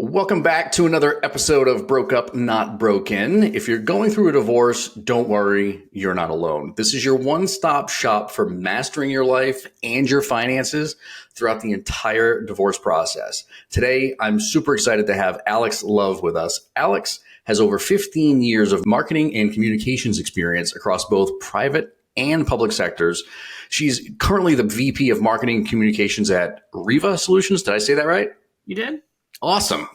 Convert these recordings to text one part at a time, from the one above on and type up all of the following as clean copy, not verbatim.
Welcome back to another episode of Broke Up, Not Broken. If you're going through a divorce, don't worry, you're not alone. This is your one-stop shop for mastering your life and your finances throughout the entire divorce process. Today, I'm super excited to have Alex Love with us. Alex has over 15 years of marketing and communications experience across both private and public sectors. She's currently the VP of Marketing and Communications at RIVA Solutions. Did I say that right? You did? Awesome.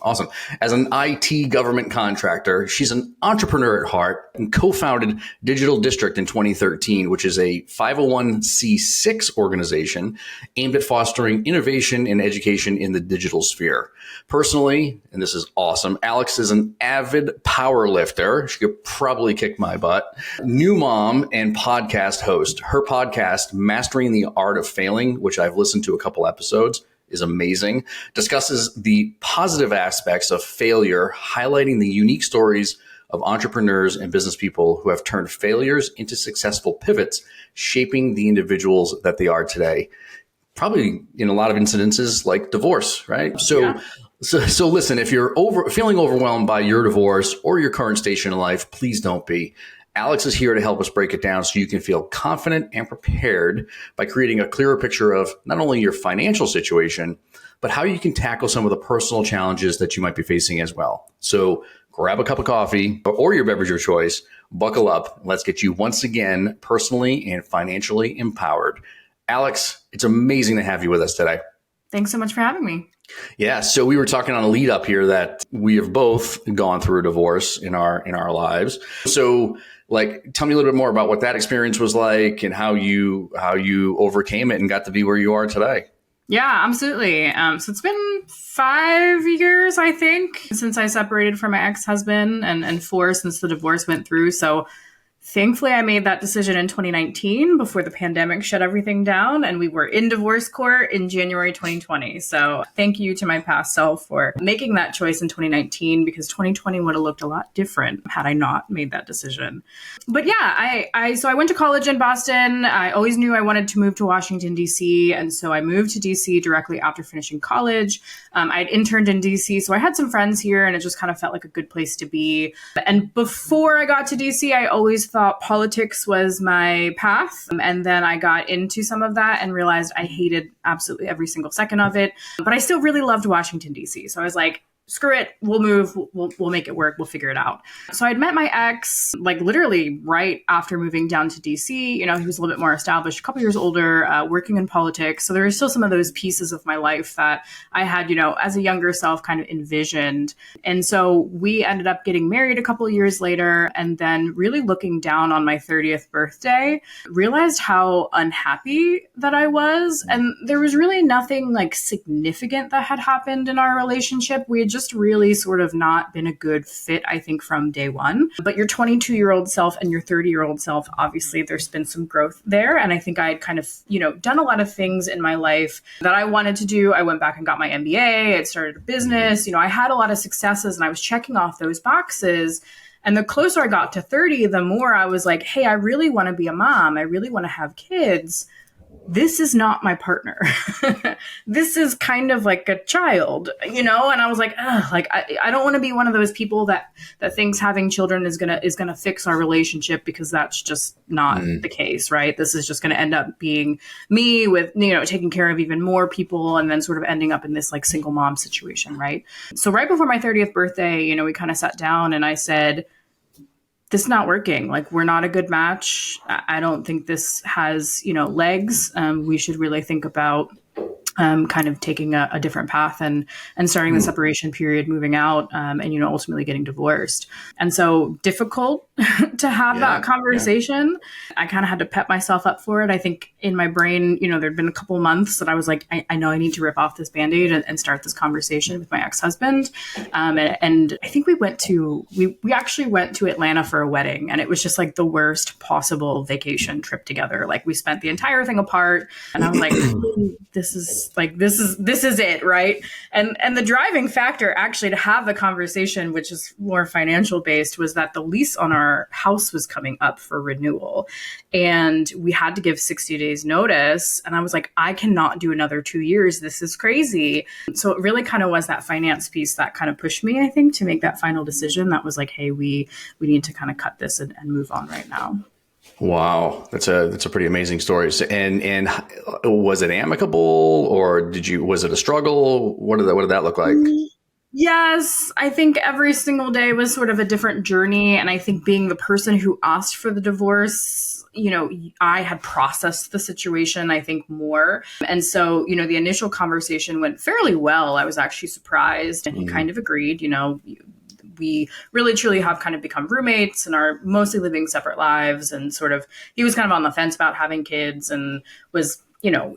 As an IT government contractor, she's an entrepreneur at heart and co-founded Digital District in 2013, which is a 501c6 organization aimed at fostering innovation and education in the digital sphere. Personally, and this is awesome, Alex is an avid power lifter. She could probably kick my butt. New mom and podcast host. Her podcast, Mastering the Art of Failing, which I've listened to a couple episodes, is amazing, discusses the positive aspects of failure, highlighting the unique stories of entrepreneurs and business people who have turned failures into successful pivots, shaping the individuals that they are today. Probably in a lot of incidences like divorce, right? So listen, if you're feeling overwhelmed by your divorce or your current station in life, please don't be. Alex is here to help us break it down so you can feel confident and prepared by creating a clearer picture of not only your financial situation, but how you can tackle some of the personal challenges that you might be facing as well. So grab a cup of coffee or your beverage of choice, buckle up, and let's get you once again personally and financially empowered. Alex, it's amazing to have you with us today. Thanks so much for having me. Yeah, so we were talking on a lead up here that we have both gone through a divorce in our lives. So tell me a little bit more about what that experience was like and how you overcame it and got to be where you are today. Yeah, absolutely. So it's been 5 years, I think, since I separated from my ex-husband and 4 since the divorce went through. So thankfully, I made that decision in 2019 before the pandemic shut everything down, and we were in divorce court in January 2020. So thank you to my past self for making that choice in 2019, because 2020 would have looked a lot different had I not made that decision. But yeah, I went to college in Boston. I always knew I wanted to move to Washington, D.C., and so I moved to D.C. directly after finishing college. I'd interned in D.C., so I had some friends here, and it just kind of felt like a good place to be. And before I got to D.C., I always thought politics was my path. And then I got into some of that and realized I hated absolutely every single second of it. But I still really loved Washington, D.C. So I was like, screw it, we'll move, we'll make it work, we'll figure it out. So I'd met my ex literally right after moving down to DC. He was a little bit more established, a couple years older, working in politics. So there are still some of those pieces of my life that I had, as a younger self kind of envisioned. And so we ended up getting married a couple of years later, and then really looking down on my 30th birthday, realized how unhappy that I was. And there was really nothing significant that had happened in our relationship. We had just really sort of not been a good fit, I think, from day one. But your 22-year-old self and your 30-year-old self, obviously, there's been some growth there. And I think I had kind of, done a lot of things in my life that I wanted to do. I went back and got my MBA. I started a business. I had a lot of successes and I was checking off those boxes. And the closer I got to 30, the more I was like, hey, I really want to be a mom. I really want to have kids. This is not my partner. This is kind of like a child, and I was like, I don't want to be one of those people that thinks having children is gonna fix our relationship, because that's just not the case, right? This is just gonna end up being me with, taking care of even more people and then sort of ending up in this single mom situation, right? So right before my 30th birthday, we kind of sat down and I said, this is not working. We're not a good match. I don't think this has, legs. We should really think about kind of taking a different path and starting the separation period, moving out, and, ultimately getting divorced. And so difficult to have that conversation. Yeah. I kind of had to pep myself up for it. I think in my brain, there'd been a couple of months that I was like, I know I need to rip off this Band-Aid and start this conversation with my ex-husband. And I think we actually went to Atlanta for a wedding, and it was just the worst possible vacation trip together. We spent the entire thing apart, and I was like, this is it, right? And the driving factor actually to have the conversation, which is more financial based, was that the lease on our our house was coming up for renewal. And we had to give 60 days notice. And I was like, I cannot do another 2 years. This is crazy. So it really kind of was that finance piece that kind of pushed me, I think, to make that final decision that was like, hey, we need to kind of cut this and move on right now. Wow, that's a pretty amazing story. So, and was it amicable, or was it a struggle? What did that look like? Yes, I think every single day was sort of a different journey. And I think being the person who asked for the divorce, I had processed the situation, I think, more. And so, the initial conversation went fairly well. I was actually surprised, and he kind of agreed. We really truly have kind of become roommates and are mostly living separate lives. And sort of, he was kind of on the fence about having kids and was,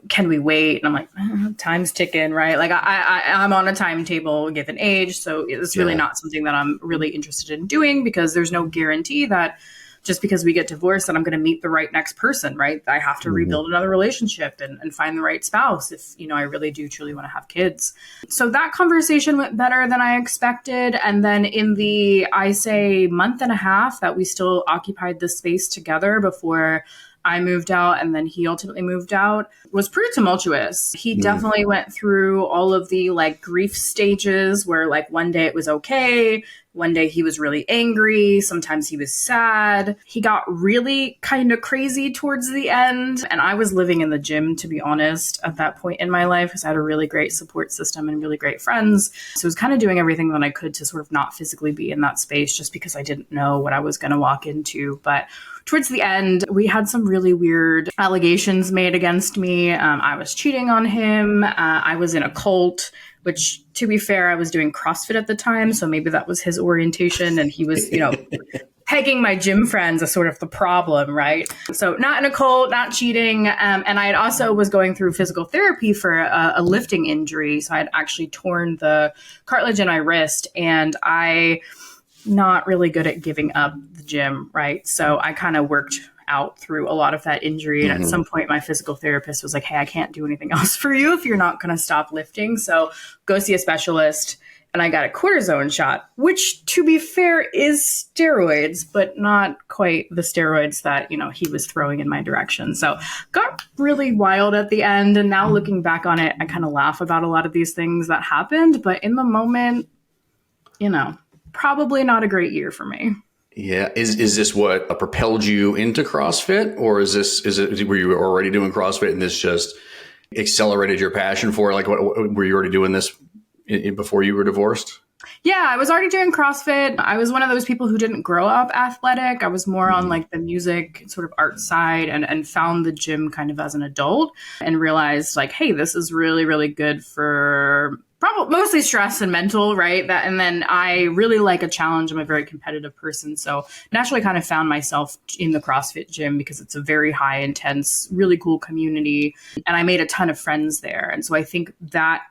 can we wait? And I'm like, time's ticking, right? Like I'm on a timetable given age. So it's really not something that I'm really interested in doing, because there's no guarantee that just because we get divorced that I'm going to meet the right next person, right? I have to rebuild another relationship and find the right spouse if, I really do truly want to have kids. So that conversation went better than I expected. And then in the, I say, month and a half that we still occupied the space together before I moved out and then he ultimately moved out, was pretty tumultuous. He definitely went through all of the grief stages where one day it was okay. One day he was really angry. Sometimes he was sad. He got really kind of crazy towards the end. And I was living in the gym, to be honest, at that point in my life, because I had a really great support system and really great friends. So I was kind of doing everything that I could to sort of not physically be in that space, just because I didn't know what I was going to walk into. But towards the end, we had some really weird allegations made against me. I was cheating on him. I was in a cult, which, to be fair, I was doing CrossFit at the time. So maybe that was his orientation. And he was, pegging my gym friends as sort of the problem, right? So not in a cult, not cheating. And I had also was going through physical therapy for a lifting injury. So I had actually torn the cartilage in my wrist, and I not really good at giving up the gym, right? So I kind of worked out through a lot of that injury. And at some point, my physical therapist was like, hey, I can't do anything else for you if you're not going to stop lifting. So go see a specialist. And I got a cortisone shot, which, to be fair, is steroids, but not quite the steroids that, he was throwing in my direction. So got really wild at the end. And now looking back on it, I kind of laugh about a lot of these things that happened. But in the moment, probably not a great year for me. Yeah. Is this what propelled you into CrossFit, or were you already doing CrossFit and this just accelerated your passion for it? Were you already doing this before you were divorced? Yeah, I was already doing CrossFit. I was one of those people who didn't grow up athletic. I was more on the music sort of art side, and found the gym kind of as an adult and realized hey, this is really, really good for probably mostly stress and mental, right? And then I really like a challenge. I'm a very competitive person. So naturally kind of found myself in the CrossFit gym because it's a very high intense, really cool community. And I made a ton of friends there. And so I think that,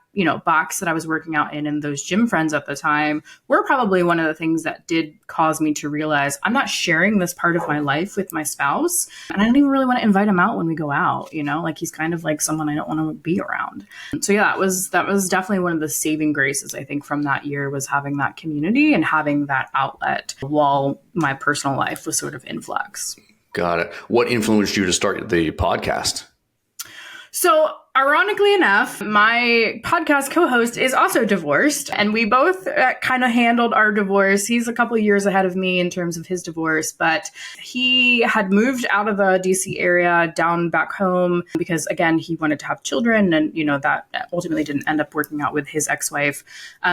box that I was working out in those gym friends at the time were probably one of the things that did cause me to realize I'm not sharing this part of my life with my spouse. And I don't even really want to invite him out when we go out, he's kind of like someone I don't want to be around. So yeah, that was definitely one of the saving graces, I think, from that year, was having that community and having that outlet while my personal life was sort of in flux. Got it. What influenced you to start the podcast? So ironically enough, my podcast co-host is also divorced, and we both kind of handled our divorce. He's a couple of years ahead of me in terms of his divorce, but he had moved out of the DC area down back home because, again, he wanted to have children, and, that ultimately didn't end up working out with his ex-wife.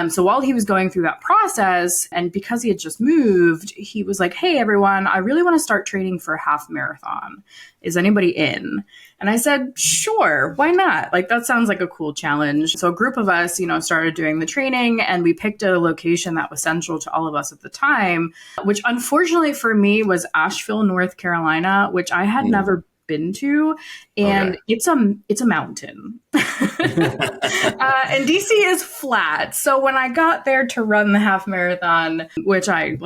So while he was going through that process, and because he had just moved, he was like, hey, everyone, I really want to start training for a half marathon. Is anybody in? And I said, sure, why not? That sounds like a cool challenge. So a group of us, started doing the training, and we picked a location that was central to all of us at the time, which unfortunately for me was Asheville, North Carolina, which I had never been to. And it's a mountain. And DC is flat. So when I got there to run the half marathon, which I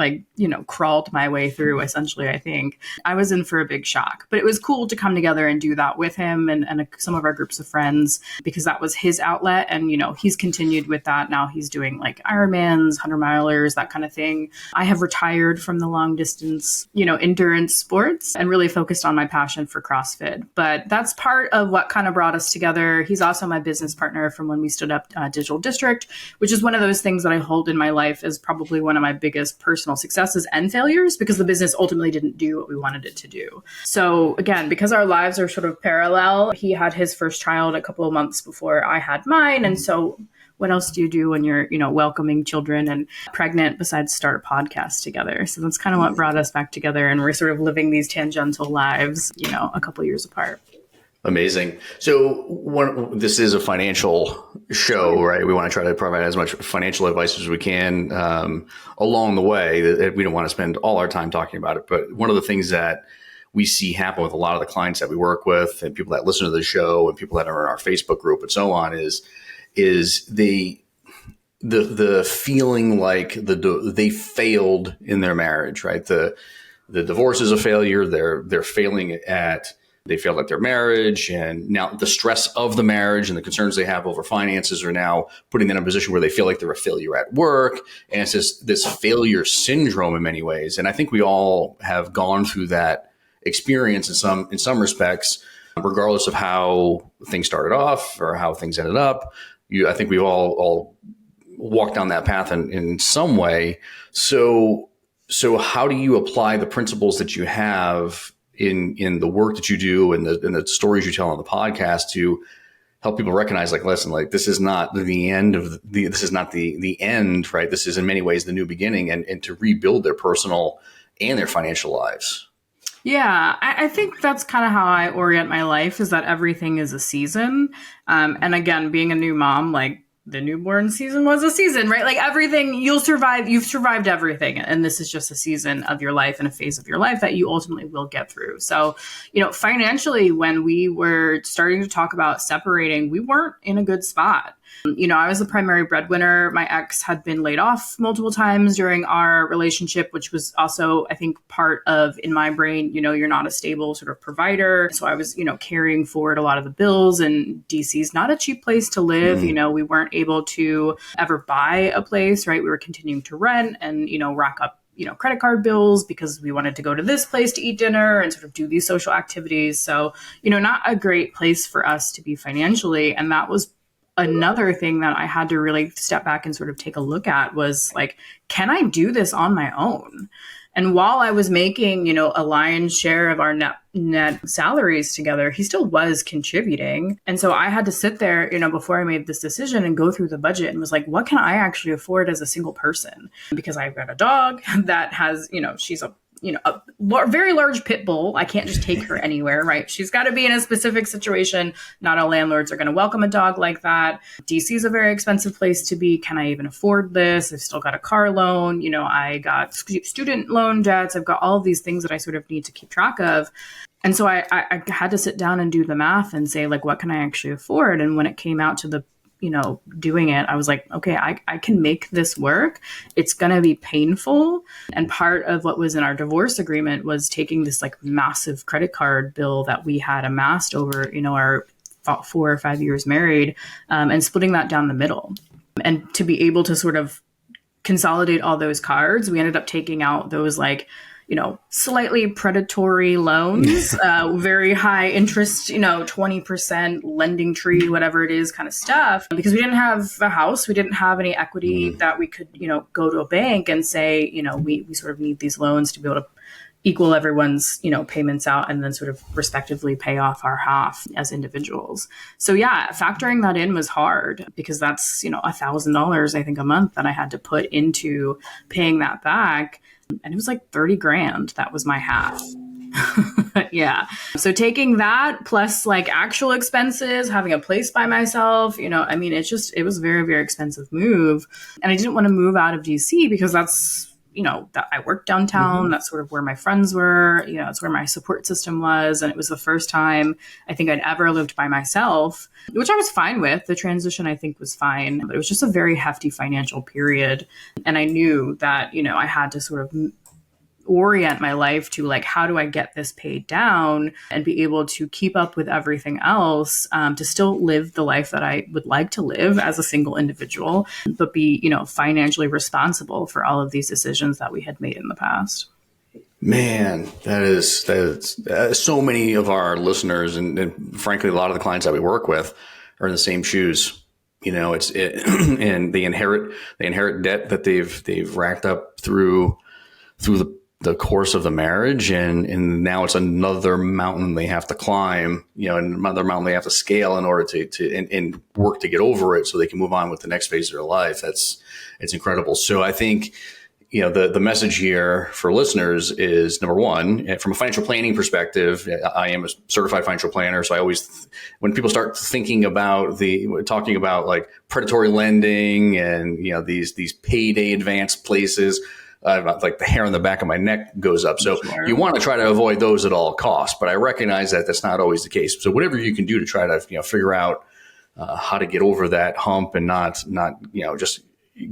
crawled my way through essentially, I think I was in for a big shock. But it was cool to come together and do that with him and some of our groups of friends, because that was his outlet. And, he's continued with that. Now he's doing like Ironmans, 100-milers, that kind of thing. I have retired from the long distance, endurance sports and really focused on my passion for CrossFit. But that's part of what kind of brought us together. He's also my business partner from when we stood up Digital District, which is one of those things that I hold in my life as probably one of my biggest personal successes and failures, because the business ultimately didn't do what we wanted it to do. So again, because our lives are sort of parallel, he had his first child a couple of months before I had mine. And so what else do you do when you're, welcoming children and pregnant besides start a podcast together? So that's kind of what brought us back together. And we're sort of living these tangential lives, a couple of years apart. Amazing. So this is a financial show, right? We want to try to provide as much financial advice as we can along the way. We don't want to spend all our time talking about it. But one of the things that we see happen with a lot of the clients that we work with and people that listen to the show and people that are in our Facebook group and so on is the feeling like they failed in their marriage, right? The divorce is a failure. They're failing at. They failed at their marriage, and now the stress of the marriage and the concerns they have over finances are now putting them in a position where they feel like they're a failure at work. And it's this failure syndrome in many ways. And I think we all have gone through that experience in some respects, regardless of how things started off or how things ended up. I think we've all walked down that path in some way. So how do you apply the principles that you have in the work that you do and the stories you tell on the podcast to help people recognize, like, listen, like this is not the end of this is not the end, right? This is in many ways the new beginning, and to rebuild their personal and their financial lives. Yeah, I think that's kind of how I orient my life, is that everything is a season. And again, being a new mom, like the newborn season was a season, right? Like everything, you've survived everything. And this is just a season of your life and a phase of your life that you ultimately will get through. So, financially, when we were starting to talk about separating, we weren't in a good spot. I was the primary breadwinner. My ex had been laid off multiple times during our relationship, which was also, I think, part of, in my brain, you're not a stable sort of provider. So I was, carrying forward a lot of the bills, and DC's not a cheap place to live. We weren't able to ever buy a place, right? We were continuing to rent and, rack up credit card bills because we wanted to go to this place to eat dinner and sort of do these social activities. So, not a great place for us to be financially. And that was another thing that I had to really step back and sort of take a look at, was like, can I do this on my own? And while I was making, a lion's share of our net salaries together, he still was contributing. And so I had to sit there, before I made this decision and go through the budget and was like, what can I actually afford as a single person? Because I've got a dog that has, she's a very large pit bull. I can't just take her anywhere, right? She's got to be in a specific situation. Not all landlords are going to welcome a dog like that. DC is a very expensive place to be. Can I even afford this? I've still got a car loan. I got student loan debts. I've got all of these things that I sort of need to keep track of. And so I had to sit down and do the math and say, like, what can I actually afford? And when it came out to the doing it, I was like, okay, I can make this work. It's going to be painful. And part of what was in our divorce agreement was taking this like massive credit card bill that we had amassed over, our 4 or 5 years married, and splitting that down the middle. And to be able to sort of consolidate all those cards, we ended up taking out those like, slightly predatory loans, very high interest, 20% lending tree, whatever it is kind of stuff, because we didn't have a house. We didn't have any equity that we could, go to a bank and say, we sort of need these loans to be able to equal everyone's, payments out and then sort of respectively pay off our half as individuals. So yeah, factoring that in was hard because that's, $1,000, I think, a month that I had to put into paying that back. And it was like 30 grand. That was my half. Yeah. So taking that plus like actual expenses, having a place by myself, it was a very, very expensive move. And I didn't want to move out of DC because that's, that I worked downtown. That's sort of where my friends were, it's where my support system was. And it was the first time I think I'd ever lived by myself, which I was fine with. The transition, I think, was fine, but it was just a very hefty financial period. And I knew that, I had to sort of orient my life to like, how do I get this paid down and be able to keep up with everything else, to still live the life that I would like to live as a single individual, but be, financially responsible for all of these decisions that we had made in the past. Man, that is so many of our listeners and frankly, a lot of the clients that we work with are in the same shoes. And they inherit debt that they've racked up through the course of the marriage. And now it's another mountain they have to climb, another mountain they have to scale in order to work to get over it so they can move on with the next phase of their life. It's incredible. So I think, the message here for listeners is, number one, from a financial planning perspective, I am a certified financial planner. So I always, when people start talking about like predatory lending and, these payday advance places, like the hair on the back of my neck goes up. So you want to try to avoid those at all costs, but I recognize that that's not always the case. So whatever you can do to try to, figure out how to get over that hump and not, just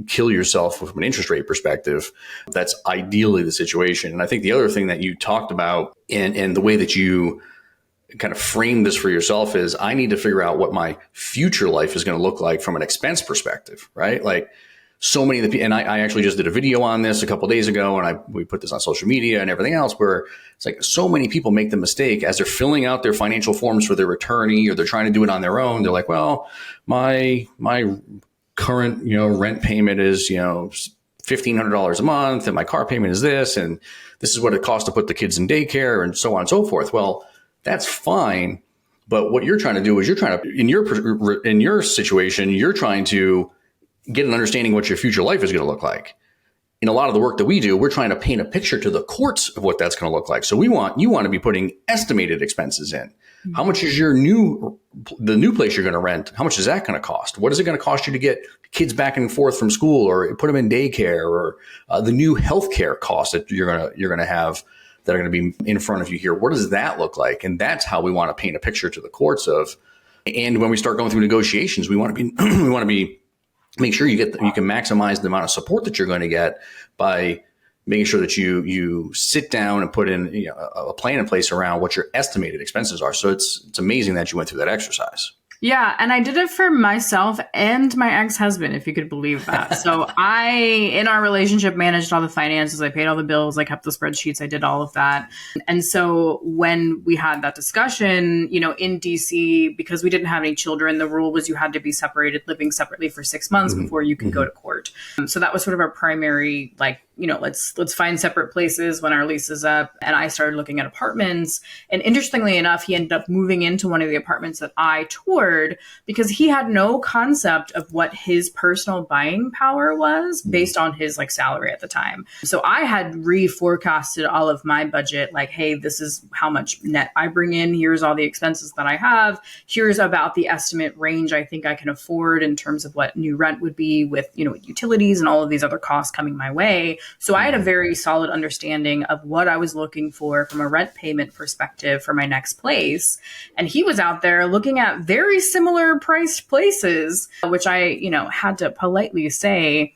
kill yourself from an interest rate perspective, that's ideally the situation. And I think the other thing that you talked about and the way that you kind of frame this for yourself is, I need to figure out what my future life is going to look like from an expense perspective, right? Like, so many of the people, and I actually just did a video on this a couple of days ago, and we put this on social media and everything else, where it's like so many people make the mistake as they're filling out their financial forms for their attorney, or they're trying to do it on their own. They're like, well, my current, rent payment is, $1,500 a month, and my car payment is this, and this is what it costs to put the kids in daycare, and so on and so forth. Well, that's fine. But what you're trying to do is in your situation, you're trying to get an understanding what your future life is going to look like. In a lot of the work that we do, we're trying to paint a picture to the courts of what that's going to look like. So you want to be putting estimated expenses in. How much is the new place you're going to rent? How much is that going to cost? What is it going to cost you to get kids back and forth from school, or put them in daycare, or the new healthcare costs that you're going to have that are going to be in front of you here? What does that look like? And that's how we want to paint a picture to the courts of. And when we start going through negotiations, we want to be make sure you can maximize the amount of support that you're going to get by making sure that you sit down and put in a plan in place around what your estimated expenses are. So it's amazing that you went through that exercise. Yeah. And I did it for myself and my ex-husband, if you could believe that. So I, in our relationship, managed all the finances. I paid all the bills. I kept the spreadsheets. I did all of that. And so when we had that discussion, in DC, because we didn't have any children, the rule was you had to be living separately for 6 months before you can go to court. So that was sort of our primary, let's find separate places when our lease is up. And I started looking at apartments. And interestingly enough, he ended up moving into one of the apartments that I toured, because he had no concept of what his personal buying power was based on his salary at the time. So I had reforecasted all of my budget, like, hey, this is how much net I bring in. Here's all the expenses that I have. Here's about the estimate range I think I can afford in terms of what new rent would be with, utilities and all of these other costs coming my way. So I had a very solid understanding of what I was looking for from a rent payment perspective for my next place. And he was out there looking at very similar priced places, which I, had to politely say,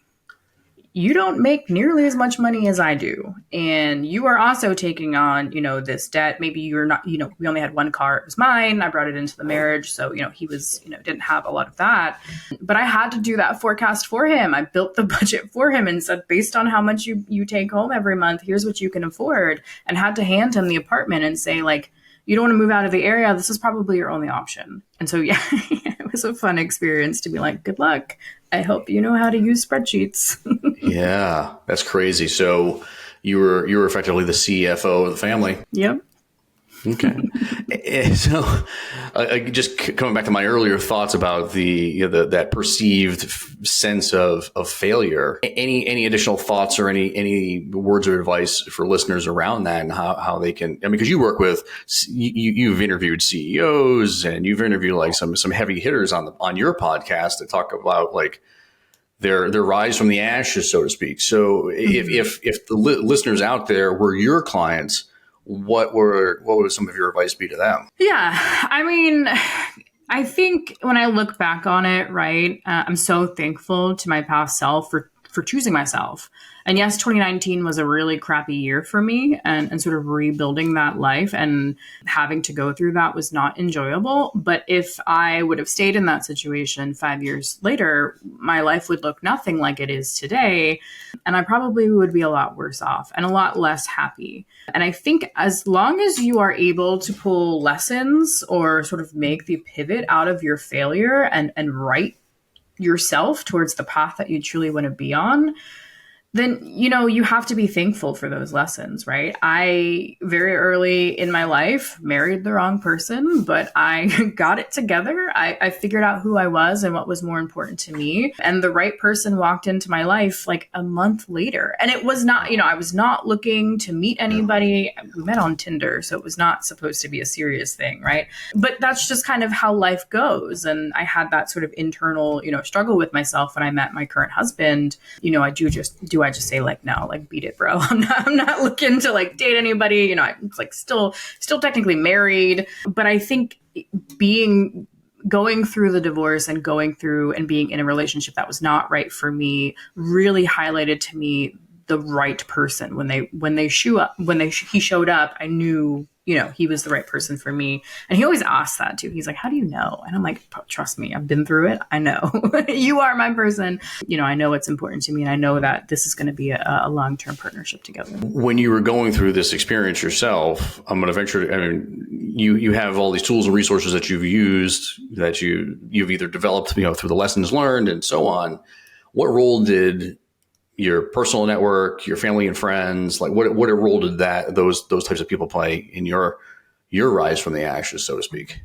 you don't make nearly as much money as I do. And you are also taking on, this debt. Maybe you're not, we only had one car. It was mine. I brought it into the marriage. So, he was, didn't have a lot of that. But I had to do that forecast for him. I built the budget for him and said, based on how much you take home every month, here's what you can afford. And had to hand him the apartment and say, you don't want to move out of the area. This is probably your only option. And so, yeah, it was a fun experience to be like, good luck. I hope you know how to use spreadsheets. Yeah, that's crazy. So you were effectively the CFO of the family. Yep. Okay. So just coming back to my earlier thoughts about that perceived sense of failure, any additional thoughts or any words of advice for listeners around that and how they can, because you work with, you've interviewed CEOs and you've interviewed some heavy hitters on your podcast that talk about their rise from the ashes, so to speak. So if the listeners out there were your clients, what would some of your advice be to them? Yeah, I mean, I think when I look back on it, right, I'm so thankful to my past self for choosing myself. And yes, 2019 was a really crappy year for me, and sort of rebuilding that life and having to go through that was not enjoyable. But if I would have stayed in that situation 5 years later, my life would look nothing like it is today. And I probably would be a lot worse off and a lot less happy. And I think as long as you are able to pull lessons or sort of make the pivot out of your failure and right yourself towards the path that you truly want to be on, then, you have to be thankful for those lessons, right? I, very early in my life, married the wrong person, but I got it together. I figured out who I was and what was more important to me. And the right person walked into my life like a month later. And it was not, I was not looking to meet anybody. We met on Tinder, so it was not supposed to be a serious thing, right? But that's just kind of how life goes. And I had that sort of internal, struggle with myself when I met my current husband. I just say like, no, like beat it, bro. I'm not looking to like date anybody. I'm like still technically married. But I think going through the divorce and going through and being in a relationship that was not right for me really highlighted to me the right person. When he showed up, I knew, he was the right person for me. And he always asks that too. He's like, how do you know? And I'm like, trust me, I've been through it. I know you are my person. I know what's important to me. And I know that this is going to be a long-term partnership together. When you were going through this experience yourself, I'm going to venture, you have all these tools and resources that you've used that you've either developed, through the lessons learned and so on. What role did your personal network, your family and friends, like what role did those types of people play in your rise from the ashes, so to speak?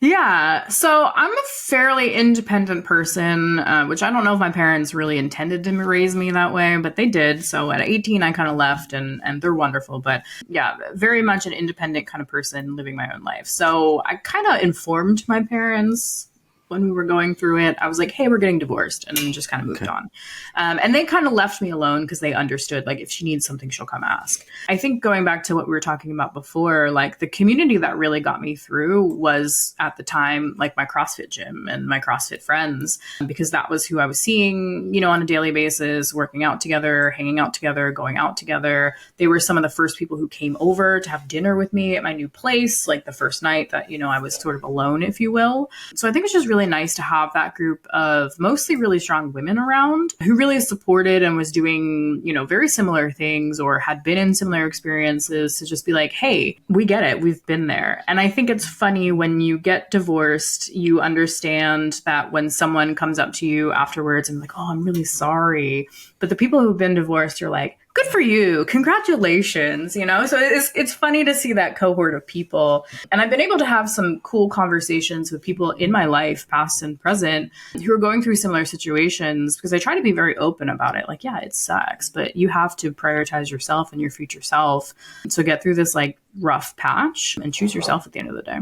Yeah. So I'm a fairly independent person, which I don't know if my parents really intended to raise me that way, but they did. So at 18, I kind of left and they're wonderful. But yeah, very much an independent kind of person living my own life. So I kind of informed my parents when we were going through it. I was like, hey, we're getting divorced, and just kind of moved on. And they kind of left me alone because they understood, like, if she needs something, she'll come ask. I think going back to what we were talking about before, like the community that really got me through was at the time, like my CrossFit gym and my CrossFit friends, because that was who I was seeing, on a daily basis, working out together, hanging out together, going out together. They were some of the first people who came over to have dinner with me at my new place, like the first night that, I was sort of alone, if you will. So I think it's just really nice to have that group of mostly really strong women around who really supported and was doing, very similar things or had been in similar experiences, to just be like, hey, we get it. We've been there. And I think it's funny when you get divorced, you understand that when someone comes up to you afterwards and like, oh, I'm really sorry. But the people who've been divorced, you're like, good for you. Congratulations. So it's funny to see that cohort of people. And I've been able to have some cool conversations with people in my life, past and present, who are going through similar situations, because I try to be very open about it. Like, yeah, it sucks, but you have to prioritize yourself and your future self. So get through this like rough patch and choose yourself at the end of the day.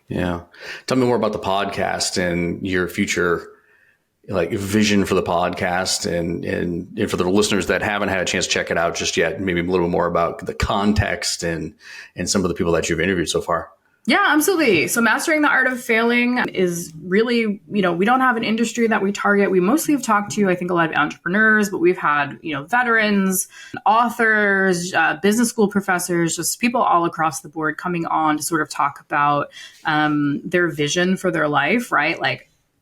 Yeah. Tell me more about the podcast and your future like vision for the podcast and for the listeners that haven't had a chance to check it out just yet, maybe a little bit more about the context and some of the people that you've interviewed so far. Yeah, absolutely. So Mastering the Art of Failing is really, we don't have an industry that we target. We mostly have talked to, I think, a lot of entrepreneurs, but we've had, veterans, authors, business school professors, just people all across the board coming on to sort of talk about their vision for their life, right?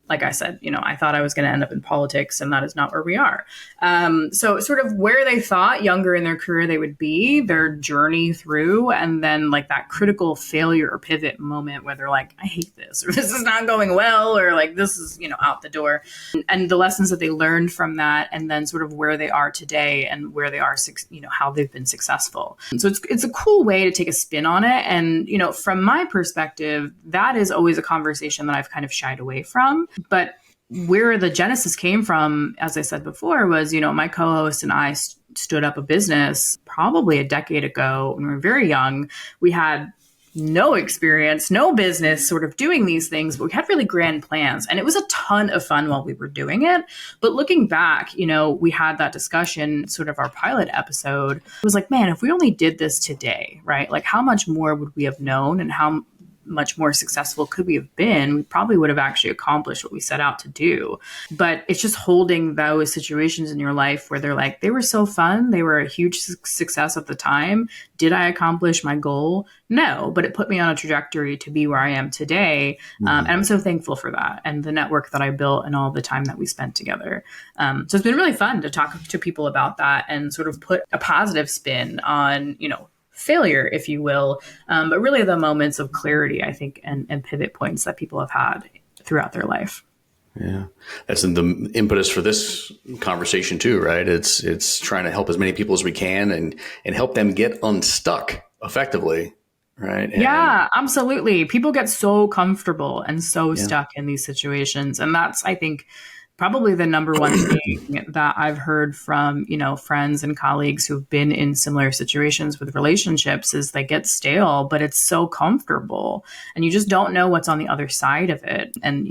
Like I said, I thought I was going to end up in politics, and that is not where we are. So sort of where they thought younger in their career they would be, their journey through, and then like that critical failure or pivot moment where they're like, I hate this, or this is not going well, or like this is, out the door. And the lessons that they learned from that, and then sort of where they are today and where they are, how they've been successful. So it's a cool way to take a spin on it. And, from my perspective, that is always a conversation that I've kind of shied away from. But where the genesis came from, as I said before, was, my co-host and I stood up a business probably a decade ago when we were very young. We had no experience, no business sort of doing these things, but we had really grand plans. And it was a ton of fun while we were doing it. But looking back, we had that discussion, sort of our pilot episode. It was like, man, if we only did this today, right? Like how much more would we have known and how much more successful could we have been? We probably would have actually accomplished what we set out to do. But it's just holding those situations in your life where they're like, they were so fun. They were a huge success at the time. Did I accomplish my goal? No, but it put me on a trajectory to be where I am today. And I'm so thankful for that and the network that I built and all the time that we spent together. So it's been really fun to talk to people about that and sort of put a positive spin on, failure, if you will, but really the moments of clarity, I think, and pivot points that people have had throughout their life. Yeah, that's the impetus for this conversation too, right? It's trying to help as many people as we can and help them get unstuck effectively, right? Yeah, absolutely. People get so comfortable and so stuck in these situations, and that's, I think, probably the number one thing that I've heard from, friends and colleagues who've been in similar situations with relationships is they get stale, but it's so comfortable and you just don't know what's on the other side of it. And,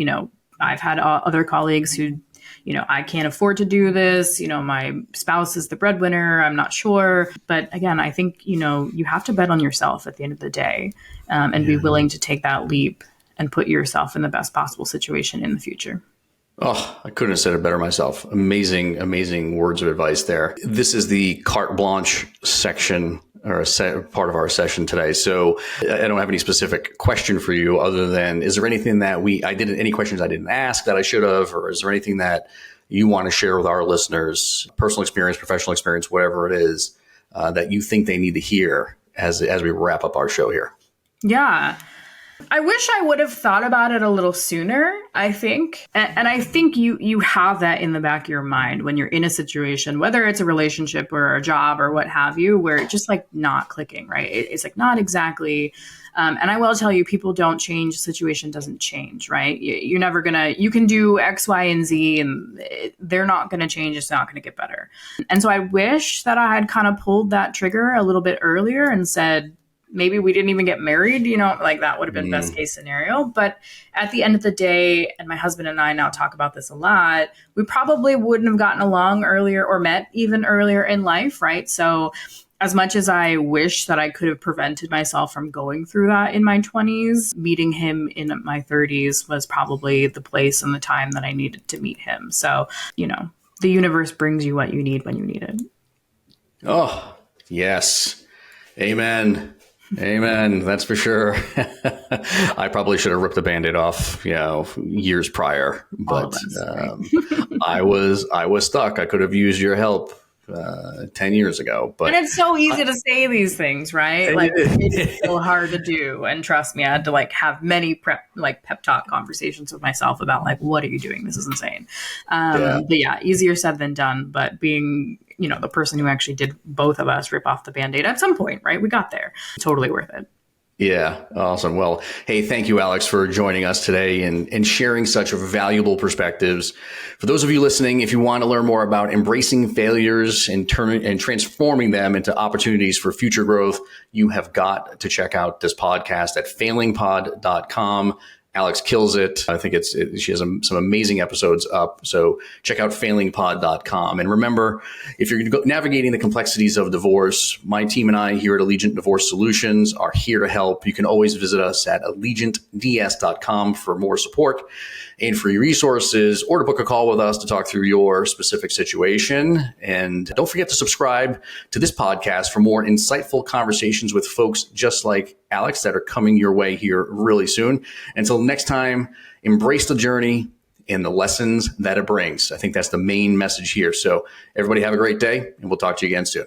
I've had other colleagues who, I can't afford to do this. My spouse is the breadwinner. I'm not sure. But again, I think, you have to bet on yourself at the end of the day and be willing to take that leap and put yourself in the best possible situation in the future. Oh, I couldn't have said it better myself. Amazing, amazing words of advice there. This is the carte blanche section or part of our session today. So I don't have any specific question for you other than, is there anything that any questions I didn't ask that I should have, or is there anything that you want to share with our listeners, personal experience, professional experience, whatever it is, that you think they need to hear as we wrap up our show here? Yeah. I wish I would have thought about it a little sooner, I think. And I think you have that in the back of your mind when you're in a situation, whether it's a relationship or a job or what have you, where it's just like not clicking, right? It's like not exactly. And I will tell you, people don't change. The situation doesn't change, right? You're never you can do X, Y, and Z, and they're not going to change. It's not going to get better. And so I wish that I had kind of pulled that trigger a little bit earlier and said, maybe we didn't even get married, like that would have been best case scenario. But at the end of the day, and my husband and I now talk about this a lot, we probably wouldn't have gotten along earlier or met even earlier in life, right? So as much as I wish that I could have prevented myself from going through that in my 20s, meeting him in my 30s was probably the place and the time that I needed to meet him. So, the universe brings you what you need when you need it. Oh, yes. Amen. Amen. That's for sure. I probably should have ripped the Band-Aid off, years prior, but I was stuck. I could have used your help 10 years ago, but and it's so easy to say these things, right? Like it's so hard to do. And trust me, I had to have many pep talk conversations with myself about what are you doing? This is insane. But yeah, easier said than done. But being the person who actually did both of us rip off the Band-Aid at some point, right? We got there. Totally worth it. Yeah. Awesome. Well, hey, thank you, Alex, for joining us today and sharing such valuable perspectives. For those of you listening, if you want to learn more about embracing failures and transforming them into opportunities for future growth, you have got to check out this podcast at failingpod.com. Alex kills it. I think she has some amazing episodes up. So check out failingpod.com. And remember, if you're navigating the complexities of divorce, my team and I here at Allegiant Divorce Solutions are here to help. You can always visit us at allegiantds.com for more support and free resources, or to book a call with us to talk through your specific situation. And don't forget to subscribe to this podcast for more insightful conversations with folks just like Alex that are coming your way here really soon. Until next time, embrace the journey and the lessons that it brings. I think that's the main message here. So everybody have a great day, and we'll talk to you again soon.